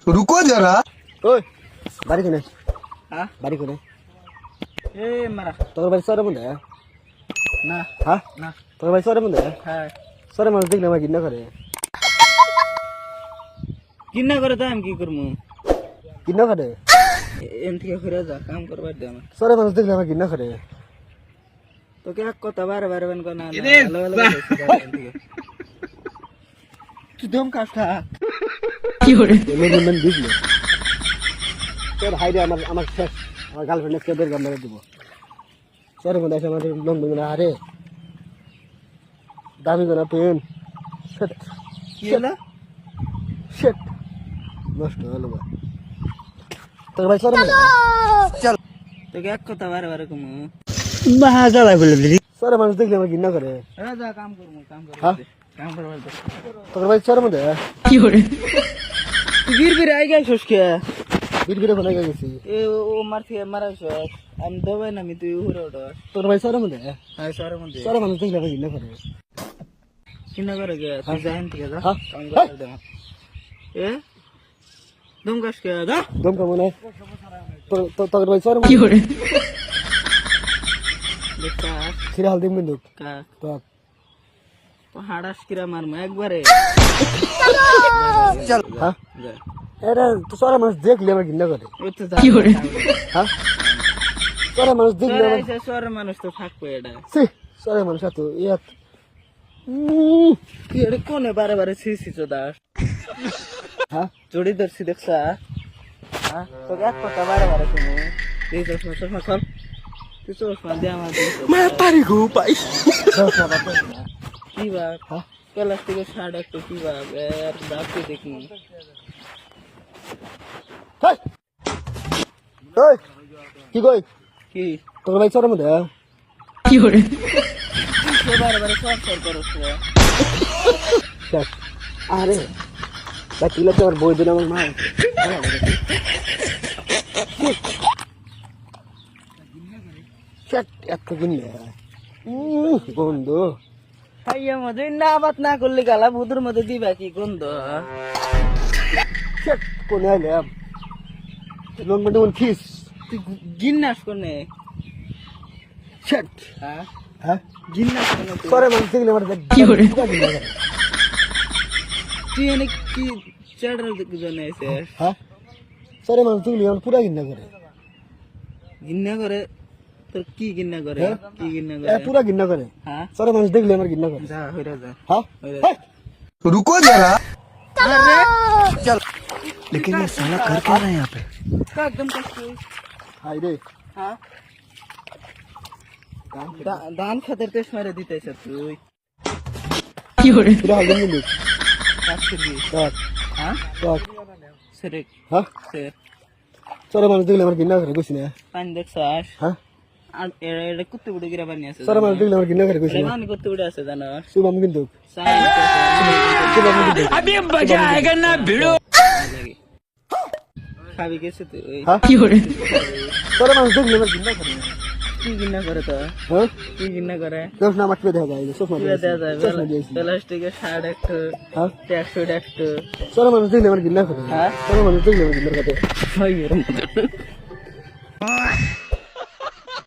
रुको जरा। ओय बारी कोने हाँ बारी कोने ए मरा তোর বাড়ি সরে মনে ना হ্যাঁ ना তোর বাড়ি সরে মনে हाँ সরে মানুষ দেখলে আমার ঘৃণা করে किन्ना करे तो हम की करमु ঘৃণা করে एंटी के फिर जा काम करवा दे हम সরে মানুষ দেখলে আমার ঘৃণা করে तो क्या को तबार बार बन को ना तू दम काटा মেন মেন দিলে তোর হাইরে আমার আমার শেষ আমার গার্লফ্রেন্ড কে বের গামলা দিব সরে মনে আছে আমাদের লং লং না আরে দামি করে পেন শিট की होला শিট নষ্ট হলো বা তোর ভাই সরে মনে চল तो क्या को तबार बार को मु বাহা জ্বালা বলে সরে মানুষ দেখলে আমার ঘৃণা করে जा काम करमु काम हाँ? करवा काम करवा दे তোর ভাই সরে মনে तू गिर गिर आई गई सुसके বির বিরে বলে গেছি ए ओ मारथि मारा सो हम दबाई ना मी तू उरे उडो তোর ভাই সরে মনে हाय सारे मन दे সরে মানুষ দেখলে আমার ঘৃণা করে किन्ना करे गया तू जान ठीक है हाँ? काम कर दे ए दम कस के जा দম কেমন তোর ভাই সরে মনে देखा ছিড়ে হাল দিম কিন্তু का তো पहाड़ास किरा मार में एक बारे চল হ্যাঁ जा এটা তো সরে মানুষ দেখলে আমার ঘৃণা করে ओ तो जा হ্যাঁ সরে মানুষ দেখলে सर আমার ऐसे सर मानुस तो थाक पे एडा সি সরে মানুষ তো ইয়াত কি এডে কোনে বারে বারে সিসি চোদাস হ্যাঁ जोड़ी दर्शी देखसा हां तो एक কথা বারে বারে তুমি এই চশমা খোল তুই চশমা দে আমার মাতারি গো ভাই কি বা হ্যাঁ প্লাস্টিকের শার্ট একটা কি বা এর দাঁতে দেখি হাই ওই কি কই কি তোর ভাই সরে মনে সে বারে বারে সর সর করছ শেষ আরে বাকিলা তো আর বই দিন আমার মা শেট এত গুণলে বন্ধু ভাইয়া মধ্যে না বাত না করলে গালা বুদুর মধ্যে দিবা কি গন্ধ শেট কোনে আইলাম লোন মধ্যে কোন ফিস তুই গিন্নাস কোনে শেট হ্যাঁ হ্যাঁ গিন্নাস কোনে তুই? সরে মানুষ দেখলে আমার কি করে তুই এনে কি চ্যাডার জন্য এসে হ্যাঁ সরে মানুষ দেখলে আমার পুরা ঘৃণা করে গিন্না করে তোর কি গিন্না করে হ্যাঁ? কি গিন্না এ করে পুরা ঘৃণা করে হ্যাঁ সরে মানুষ দেখলে আমার ঘৃণা করে যা হইরা যা হ্যাঁ হইরা হাই रुको जरा। চল लेकिन ये साला कर क्या रहा है यहाँ पे? का एकदम कष्ट হাই রে হ্যাঁ দান খাতের তেজ মারে দিতেছ তুই পুরা হাল দিন কাছে দি চল হ্যাঁ চল সেরে হ্যাঁ সের সরে মানুষ দেখলে আমার ঘৃণা করে কইছি না পানি দেখছাস হ্যাঁ আর এর কুত্তে বুড়ি গিরা বানি আছে সরে মানুষ দেখলে আমার ঘৃণা করে কইছি না মানে কুত্তে বুড়ি আছে জানো শুভম কিন্তু अभी मजा आएगा ना भिड़ो খাবি গেছে তুই হ্যাঁ সরে মানুষ দেখলে আমার ঘৃণা করে কি গিন্না করে তো হ্যাঁ কি গিন্না করে দশ না মাঠে দেখা যায় সব কি দেয়া যায় প্লাস্টিকের শার্ট একটা হ্যাঁ ট্যাক্সুট একটা সরে মানুষ দেখলে আমার ঘৃণা করে হ্যাঁ সরে মানুষ দেখলে আমার ঘৃণা করে হয় এরকম